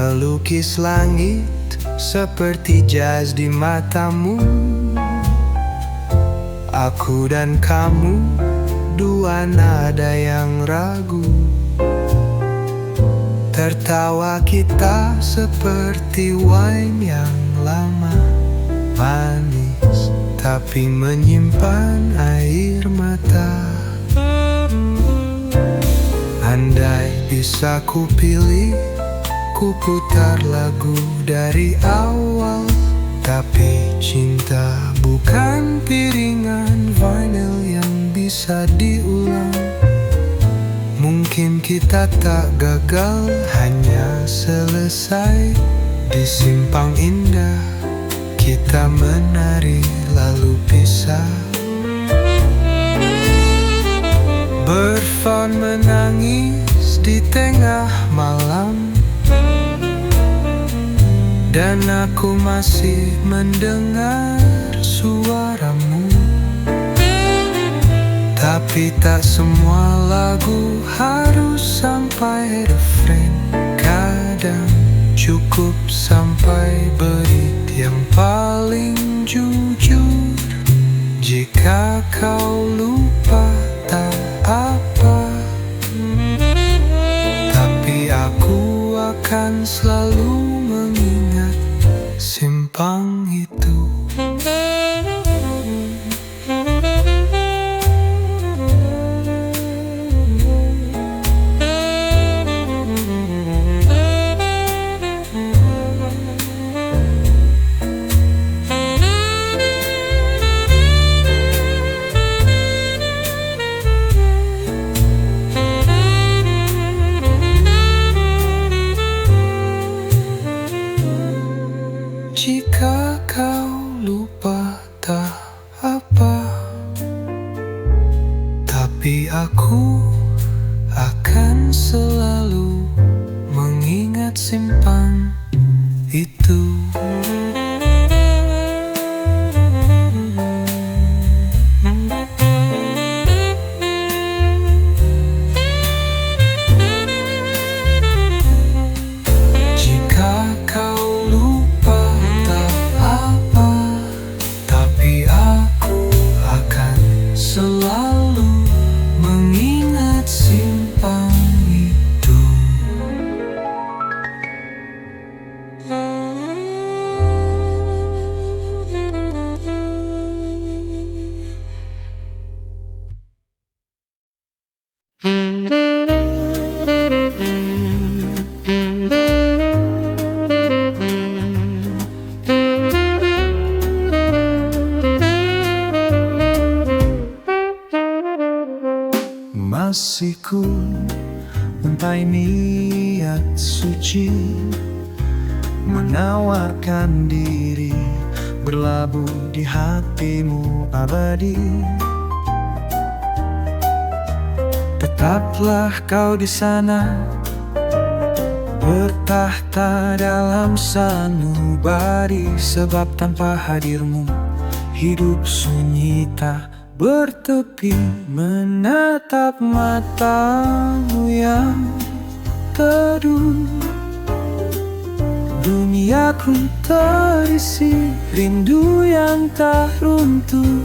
melukis langit seperti jas di matamu. Aku dan kamu, dua nada yang ragu. Tertawa kita seperti wine yang lama, manis tapi menyimpan air mata. Andai bisa ku pilih, ku putar lagu dari awal. Tapi cinta bukan piringan vinyl yang bisa diulang. Mungkin kita tak gagal, hanya selesai di simpang indah. Kita menari lalu pisah, berfon menangis di tengah malam, dan aku masih mendengar suaramu. Tapi tak semua lagu harus sampai refrain. Kadang cukup sampai beat yang paling jujur. Jika kau lupa tak apa, tapi aku akan selalu mengingat simpang itu. Jika kau lupa tak apa, tapi aku akan selalu mengingat simpang itu. Jika kau lupa tak apa, tapi aku akan selalu mengingat simpang itu. Masih ku sampai niat suci menawarkan diri, berlabuh di hatimu abadi. Tetaplah kau di sana, bertahta dalam sanubari. Sebab tanpa hadirmu, hidup sunyi tak bertepi. Menatap matamu yang teduh, duniaku terisi rindu yang tak runtuh.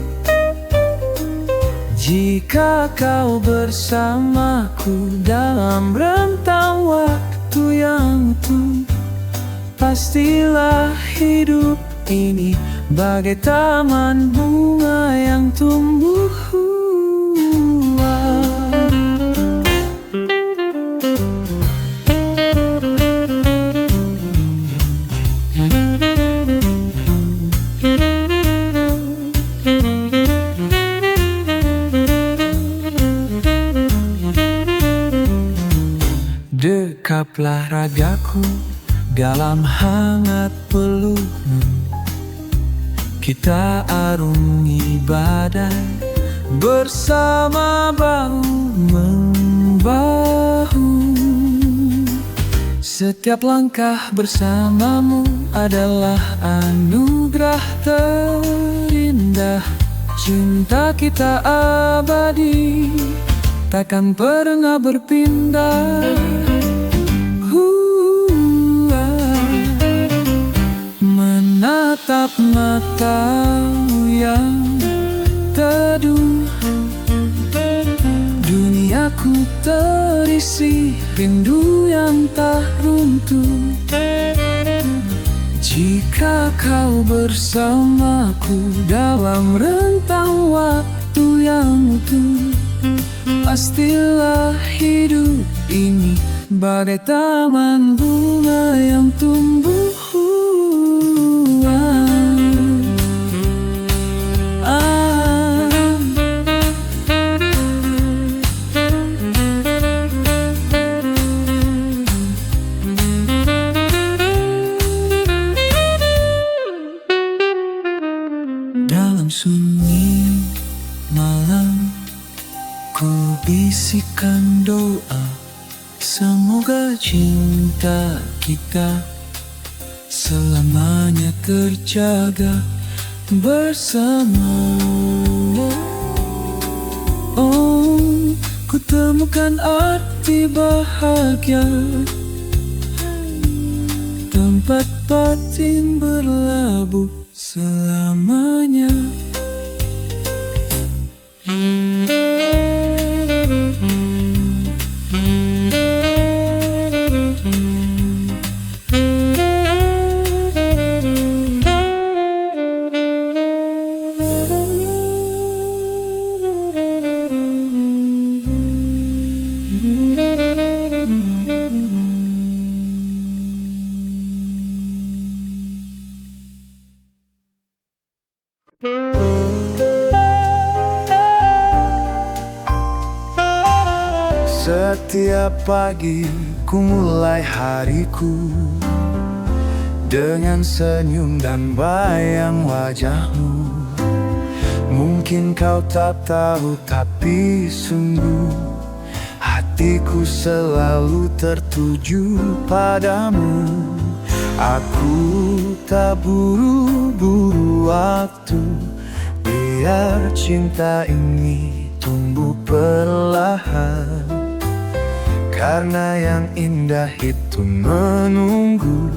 Jika kau bersamaku dalam rentang waktu yang utuh, pastilah hidup ini bagai taman bunga yang tumbuh. Dekaplah ragaku dalam hangat pelukmu. Kita arungi badai bersama bahu-membahu. Setiap langkah bersamamu adalah anugerah terindah. Cinta kita abadi, takkan pernah berpindah. tatap matamu yang teduh, duniaku terisi rindu yang tak runtuh. Jika kau bersamaku dalam rentang waktu yang utuh, pastilah hidup ini bagai taman bunga yang tumbuh. Dalam sunyi malam ku bisikan doa, semoga cinta kita selamanya terjaga bersama. Oh, ku temukan arti bahagia, tempat batin berlabuh selamanya. Setiap pagi ku mulai hariku dengan senyum dan bayang wajahmu. Mungkin kau tak tahu, tapi sungguh hatiku selalu tertuju padamu. Aku tak buru-buru waktu, biar cinta ini tumbuh perlahan. Karena yang indah itu menunggu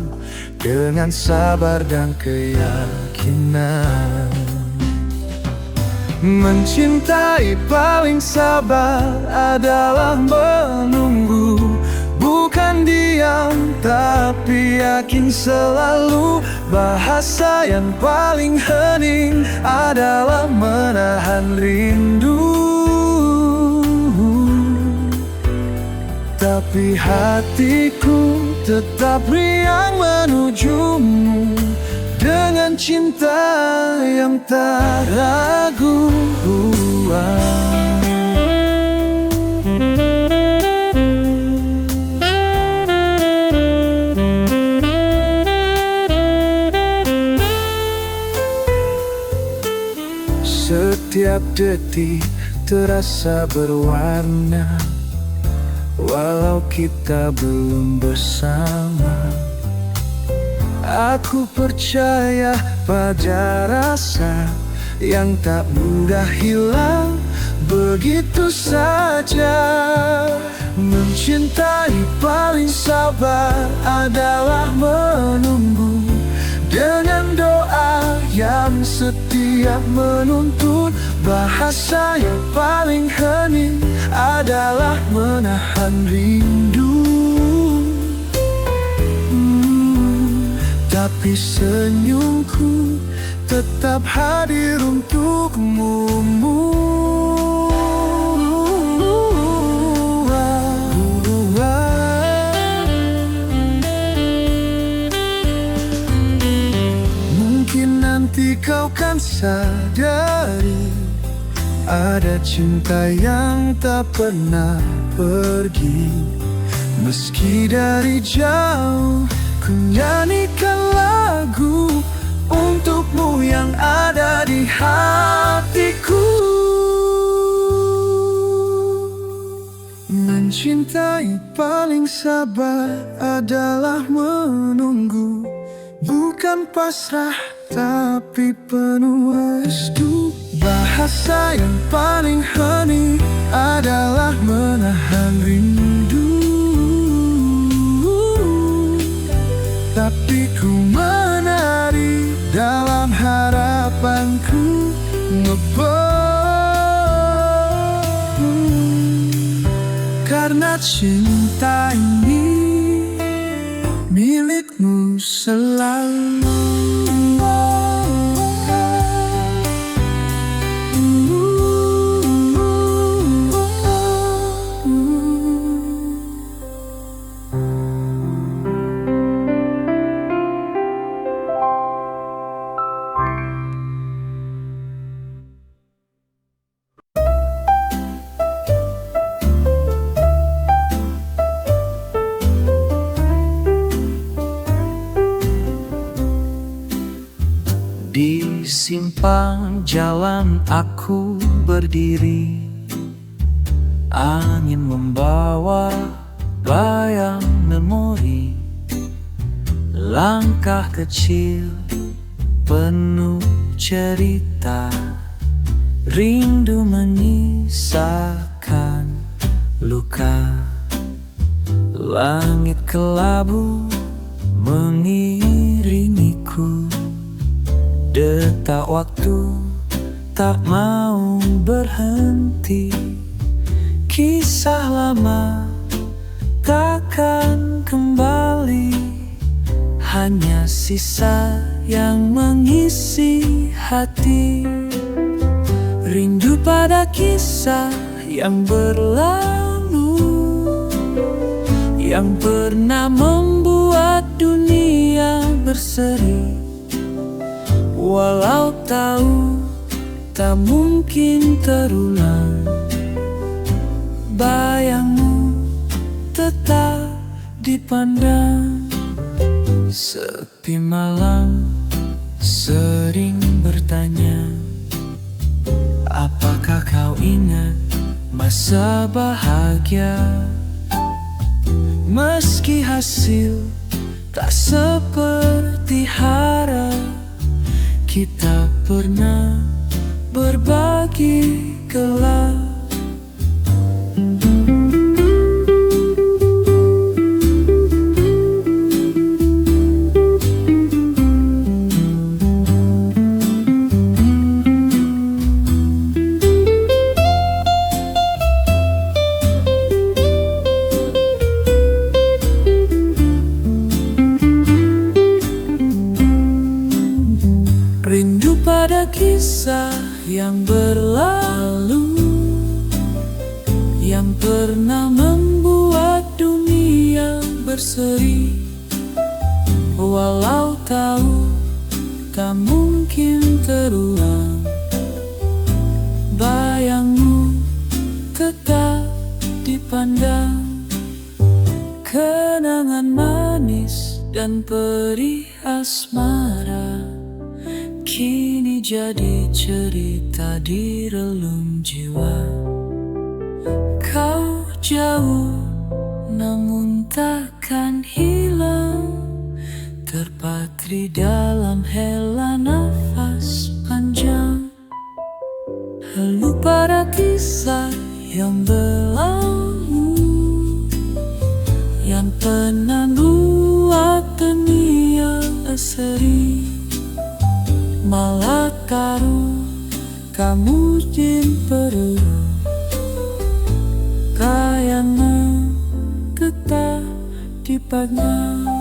dengan sabar dan keyakinan. Mencintai paling sabar adalah menunggu, bukan diam tapi yakin selalu. Bahasa yang paling hening adalah menahan rindu. Tapi hatiku tetap riang menujumu dengan cinta yang tak ragu. Setiap detik terasa berwarna, walau kita belum bersama. Aku percaya pada rasa yang tak mudah hilang begitu saja. Mencintai paling sabar adalah menunggu dengan doa yang setia menuntun. Bahasa yang paling hening adalah menahan rindu. Tapi senyumku tetap hadir untukmu. Mungkin nanti kau kan sadari, ada cinta yang tak pernah pergi. Meski dari jauh ku nyanyikan lagu untukmu yang ada di hatiku. Mencintai paling sabar adalah menunggu, bukan pasrah tapi penuh restu. Bahasa yang paling hening adalah menahan rindu. Tapi ku menari dalam cinta ini milikmu selalu. Di simpang jalan aku berdiri, angin membawa bayang memori. Langkah kecil penuh cerita, rindu menyisakan luka. Langit kelabu mengiringiku, detak waktu tak mau berhenti. Kisah lama takkan kembali, hanya sisa yang mengisi hati. Rindu pada kisah yang berlalu, yang pernah membuat dunia berseri. Walau tahu tak mungkin terulang, bayangmu tetap dipandang. Sepi malam sering bertanya, apakah kau ingat masa bahagia? Meski hasil tak seperti harap, kita pernah berbagi gelap. Rindu pada kisah yang berlalu, yang pernah membuat dunia berseri. Walau tahu tak mungkin terulang, bayangmu tetap dipandang. Kenangan manis dan perih asmara kini jadi cerita di relung jiwa. Kau jauh namun takkan hilang, terpatri dalam hela nafas panjang. Lalu pada kisah yang berlalu, yang pernah buat dunia berseri. Malah taruh kamu jin perut, kayaknya tetap dipandang.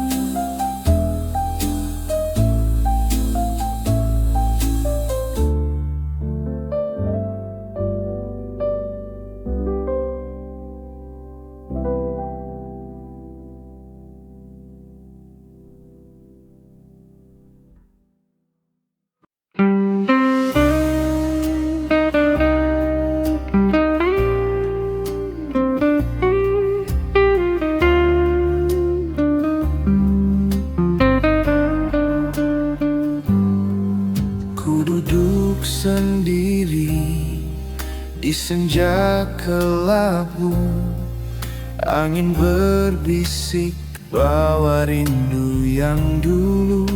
Sendiri di senja kelabu, angin berbisik bawa rindu yang dulu.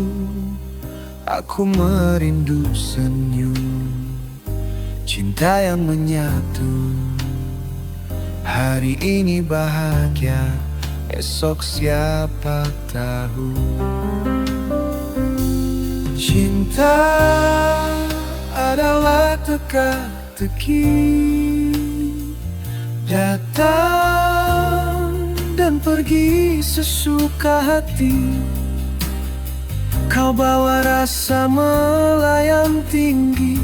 Aku merindu senyum cinta yang menyatu. Hari ini bahagia, esok siapa tahu. Cinta adalah teka-teki, datang dan pergi sesuka hati. Kau bawa rasa melayang tinggi,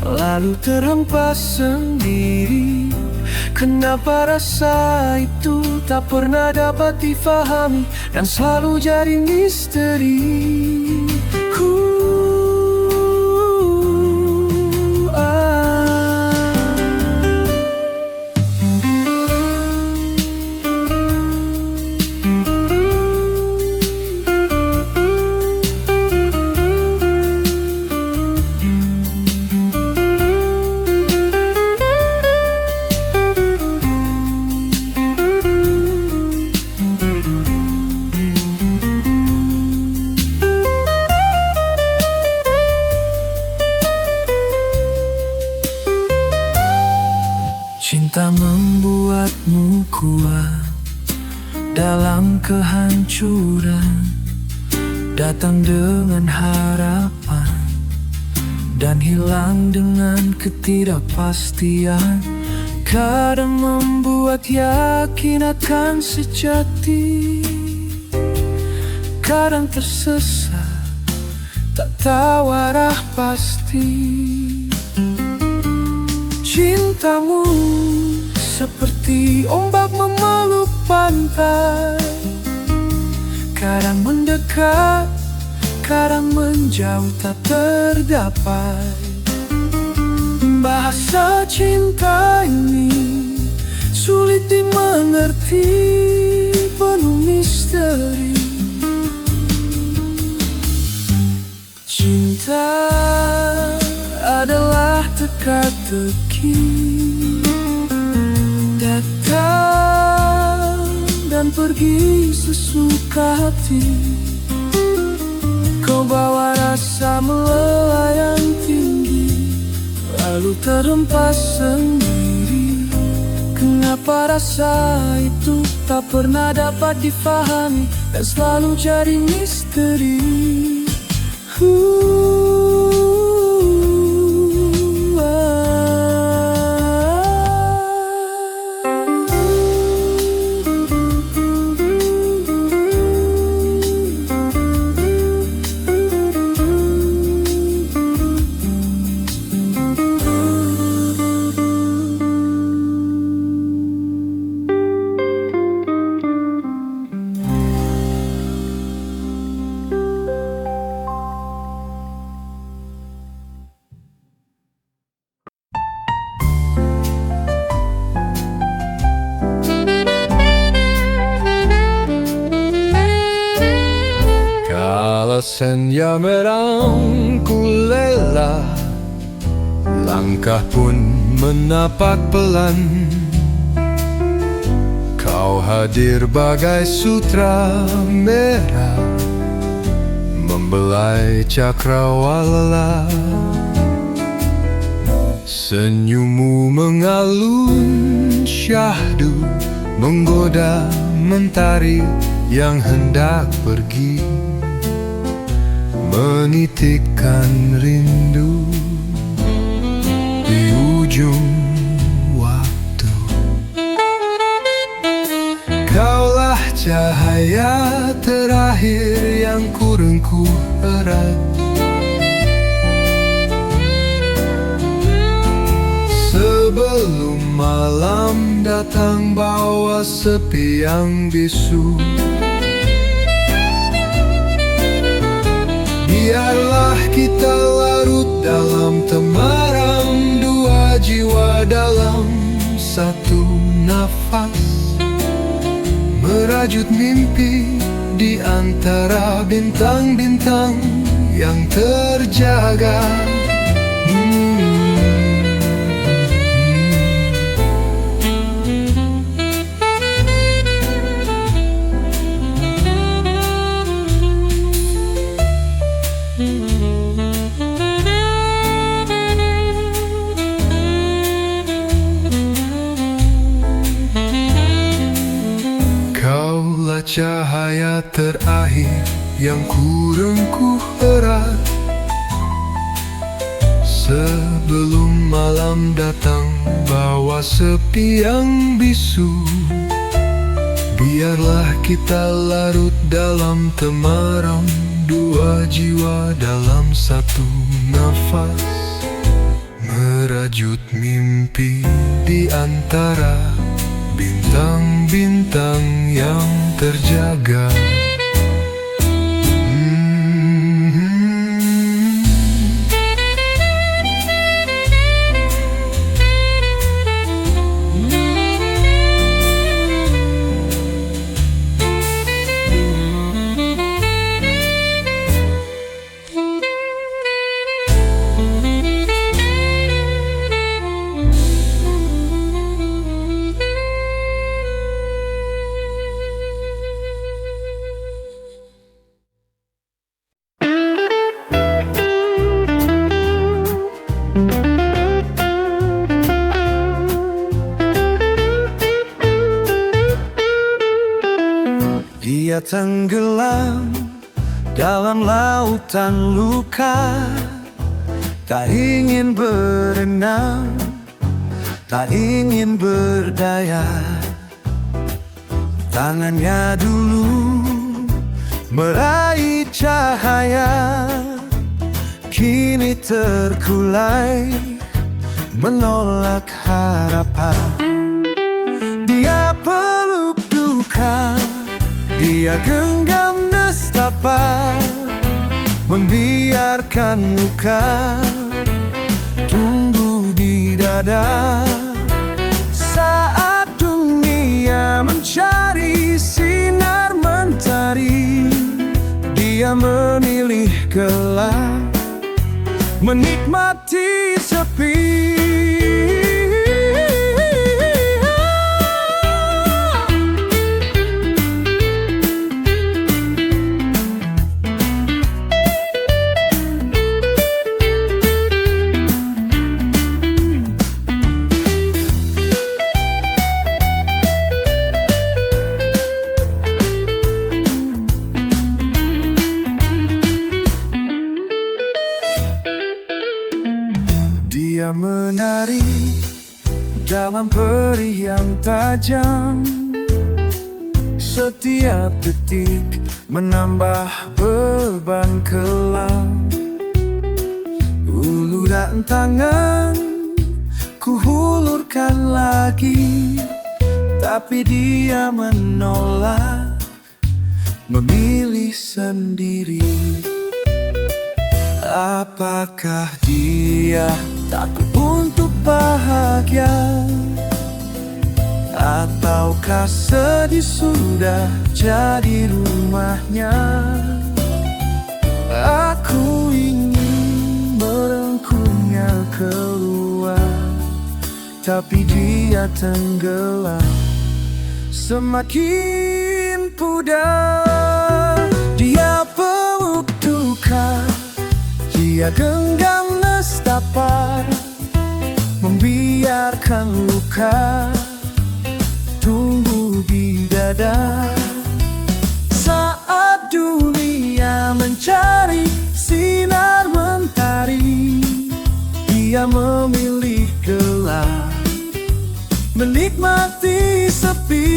lalu terhempas sendiri. Kenapa rasa itu tak pernah dapat difahami dan selalu jadi misteri. Cinta membuatmu kuat dalam kehancuran, datang dengan harapan dan hilang dengan ketidakpastian. Kadang membuat yakin akan sejati, kadang tersesat, tak tahu arah pasti. Cintamu seperti ombak memeluk pantai, kadang mendekat, kadang menjauh tak terdapat. Bahasa cinta ini sulit dimengerti, penuh misteri. Cinta adalah teka-teki, datang dan pergi sesuka hati. Kau bawa rasa melayang tinggi, lalu terhempas sendiri. Kenapa rasa itu tak pernah dapat difahami dan selalu jadi misteri. Senja merangkul lela, langkah pun menapak pelan. Kau hadir bagai sutra merah, membelai cakrawala. Senyummu mengalun syahdu, menggoda mentari yang hendak pergi, menitikkan rindu di ujung waktu. Kaulah cahaya terakhir yang kurengku erat, sebelum malam datang bawa sepi yang bisu. Biarlah kita larut dalam temaram, dua jiwa dalam satu nafas, merajut mimpi di antara bintang-bintang yang terjaga. Kaulah cahaya terakhir yang kurengku erat, sebelum malam datang bawa sepi yang bisu. Biarlah kita larut dalam temaram, dua jiwa dalam satu nafas, merajut mimpi di antara bintang-bintang yang terjaga. Dia tenggelam dalam lautan luka, tak ingin berenang, tak ingin berdaya. Tangannya dulu meraih cahaya, kini terkulai menolak harapan. Dia peluk duka, dia genggam nestapa, membiarkan luka tumbuh di dada. Saat dunia mencari sinar mentari, dia memilih gelap, menikmati sepi. Dia menari dalam perih yang tajam, setiap detik menambah beban kelam. Uluran tangan ku hulurkan lagi, tapi dia menolak, memilih sendiri. Apakah dia takut untuk bahagia, ataukah sedih sudah jadi rumahnya? Aku ingin merengkuhnya keluar, tapi dia tenggelam semakin pudar. Dia peluk duka, dia genggam nestapa, membiarkan luka tumbuh di dada. Saat dunia mencari sinar mentari, dia memilih gelap, menikmati sepi.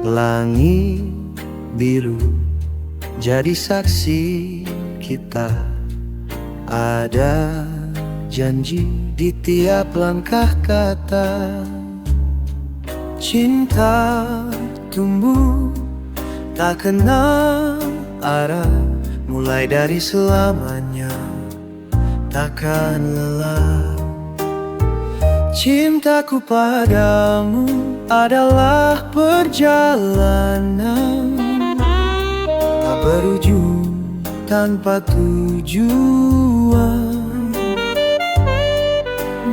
Langit biru jadi saksi kita, ada janji di tiap langkah kata. Cinta tumbuh tak kenal arah, mulai dari selamanya takkan lelah. Cintaku padamu adalah perjalanan tak berujung tanpa tujuan,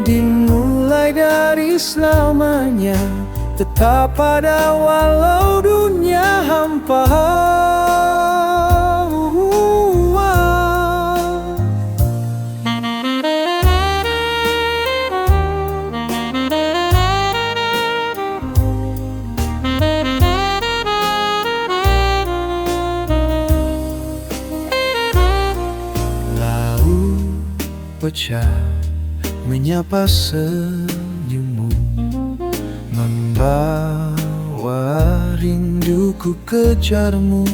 dimulai dari selamanya, tetap ada walau dunia hampa. Pecah menyapa senyummu, membawa rinduku kejarmu.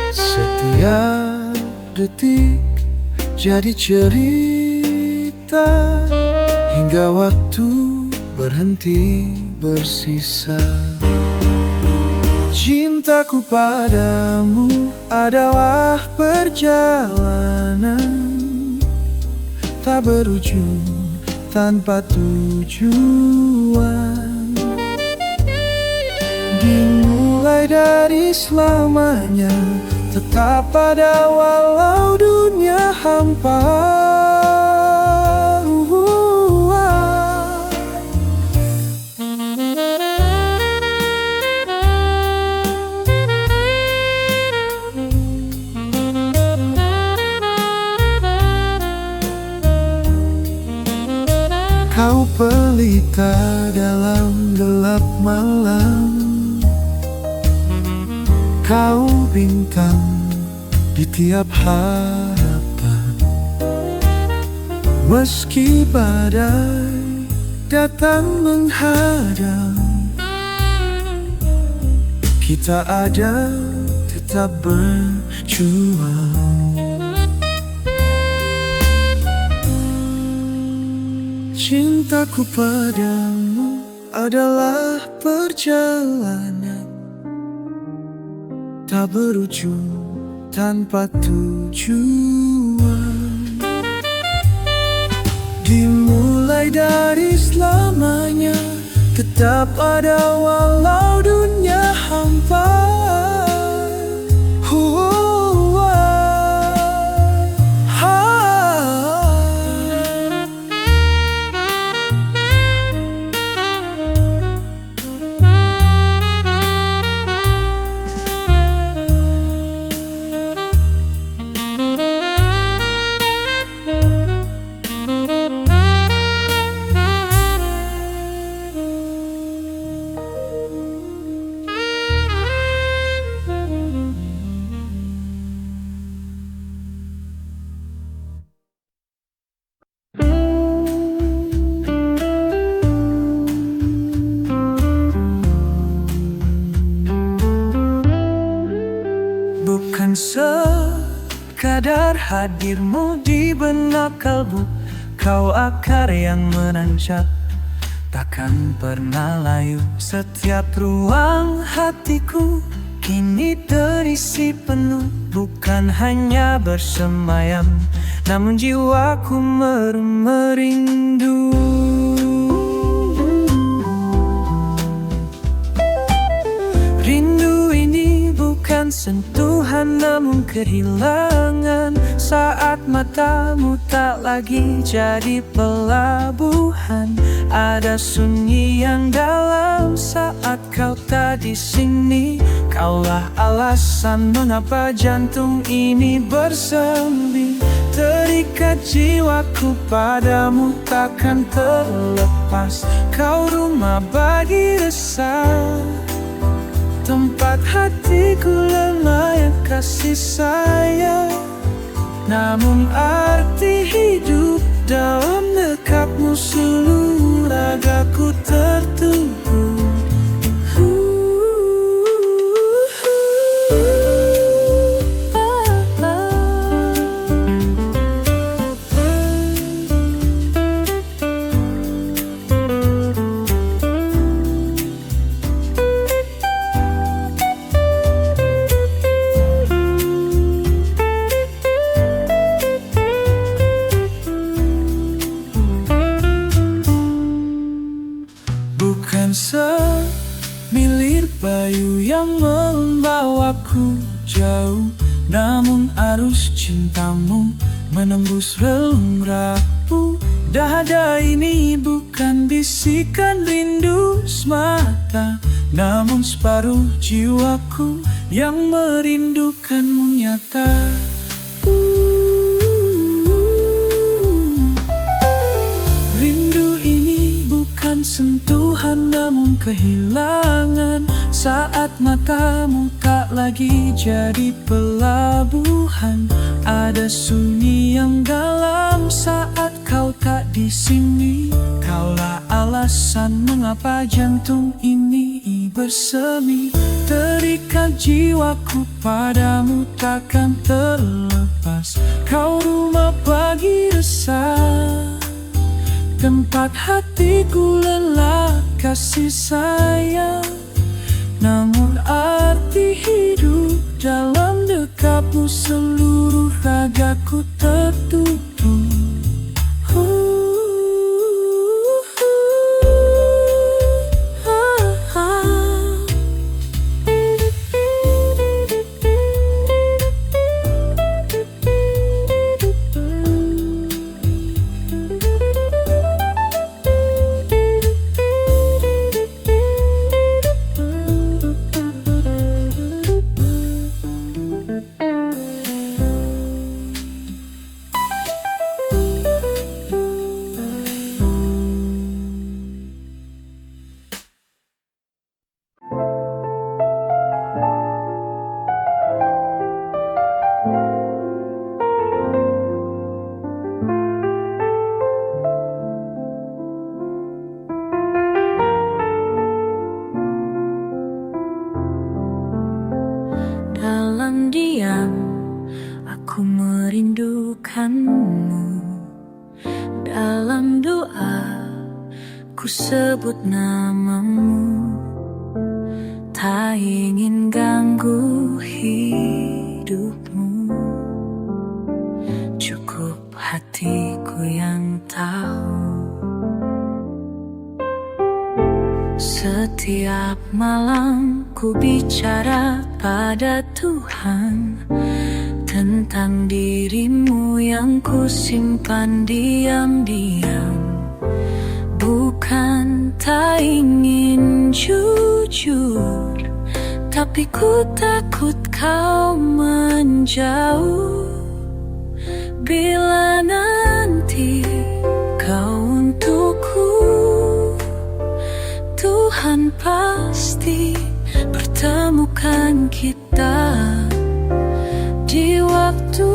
Setiap detik jadi cerita, hingga waktu berhenti bersisa. Cintaku padamu adalah perjalanan tak berujung tanpa tujuan, dimulai dari selamanya, tetap ada walau dunia hampa. Kau pelita dalam gelap malam, kau bintang di tiap harapan. Meski badai datang menghadang, kita ada tetap berjuang. Cintaku padamu adalah perjalanan tak berujung tanpa tujuan, dimulai dari selamanya, tetap ada walau dunia hampa. Bukan sekadar hadirmu di benak kalbu, kau akar yang menancap, takkan pernah layu. Setiap ruang hatiku kini terisi penuh, bukan hanya bersemayam, namun jiwaku merindu. Rindu ini bukan sentuhan namun kehilangan, saat matamu tak lagi jadi pelabuhan. Ada sunyi yang dalam saat kau tak di sini. Kaulah alasan mengapa jantung ini bersemi. Terikat jiwaku padamu takkan terlepas. Kau rumah bagi resah, tempat hatiku lemah yang kasih sayang. Namun arti hidup dalam dekapmu, seluruh ragaku tertubuh. Tulus cintamu menembus relung rapuh. Dada ini bukan bisikan rindu semata, namun separuh jiwaku yang merindukanmu nyata. Rindu ini bukan sentuhan namun kehilangan, saat matamu tak lagi jadi pelabuhan. Ada sunyi yang dalam saat kau tak di sini. Kaulah alasan mengapa jantung ini bersemi. Terikat jiwaku padamu takkan terlepas. Kau rumah bagi resah, tempat hatiku lelah kasih sayang. Namun arti hidup dalam dekapmu, seluruh ragaku tertutup. Dalam diam, aku merindukanmu. Dalam doa, ku sebut namamu. Tak ingin ganggu hidupmu, cukup hatiku yang tahu. Setiap malam ku bicara pada Tuhan tentang dirimu yang ku simpan diam-diam. Bukan tak ingin jujur, tapi ku takut kau menjauh. Bila nanti kau untukku, Tuhan pasti pertemukan kita di waktu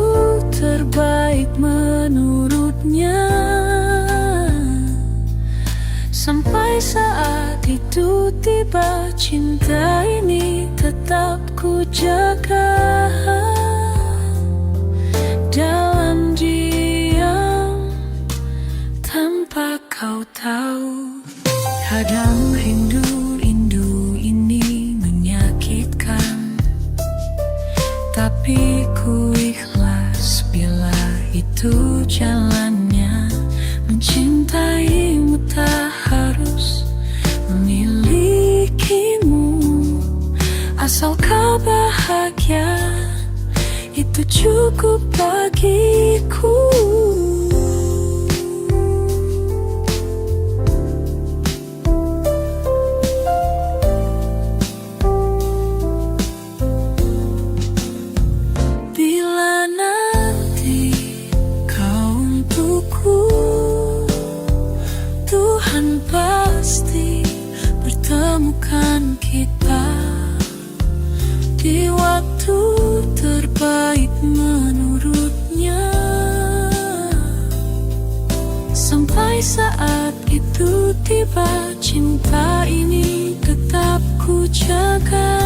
terbaik menurutnya. Sampai saat itu tiba, cinta ini tetap ku jaga. Dalam diam, tanpa kau tahu. Kadang rindu ini menyakitkan, tapi ku ikhlas bila itu jalannya. Mencintaimu tak harus memilikimu, asal kau bahagia, itu cukup bagiku. Tuhan pasti pertemukan kita di waktu terbaik menurutnya. Sampai saat itu tiba, cinta ini tetap ku jaga.